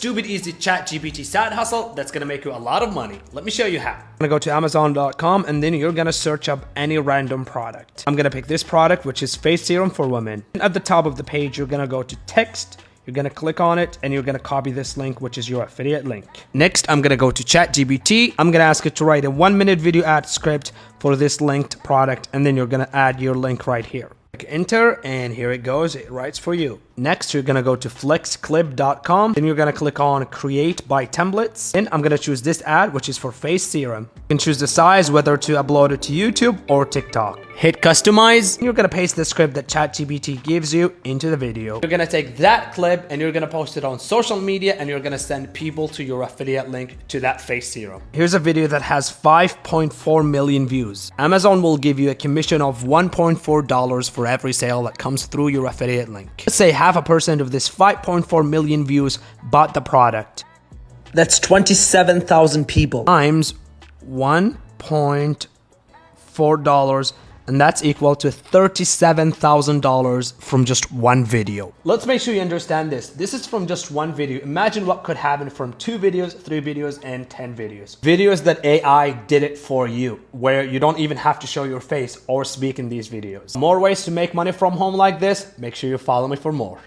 stupid easy ChatGPT side hustle that's gonna make you a lot of money. Let me show you how. I'm gonna go to Amazon.com and then you're gonna search up any random product. I'm gonna pick this product, which is face serum for women. At the top of the page, you're gonna go to text. You're gonna click on it and you're gonna copy this link, which is your affiliate link. Next, I'm gonna go to ChatGPT. I'm gonna ask it to write a 1-minute video ad script for this linked product, and then you're gonna add your link right here. Click enter, and here it goes. It writes for you. Next, you're gonna go to flexclip.com. Then you're gonna click on create by templates. Then I'm gonna choose this ad, which is for face serum. You can choose the size, whether to upload it to YouTube or TikTok. Hit customize. You're gonna paste the script that ChatGPT gives you into the video. You're gonna take that clip and you're gonna post it on social media, and you're gonna send people to your affiliate link to that face serum. Here's a video that has 5.4 million views. Amazon will give you a commission of $1.4 for every sale that comes through your affiliate link. Let's say 0.5% of this 5.4 million views bought the product. That's 27,000 people times $1.4, and that's equal to $37,000 from just one video. Let's make sure you understand this. This is from just one video. Imagine what could happen from 2 videos, 3 videos, and 10 videos. Videos that AI did it for you, where you don't even have to show your face or speak in these videos. More ways to make money from home like this? Make sure you follow me for more.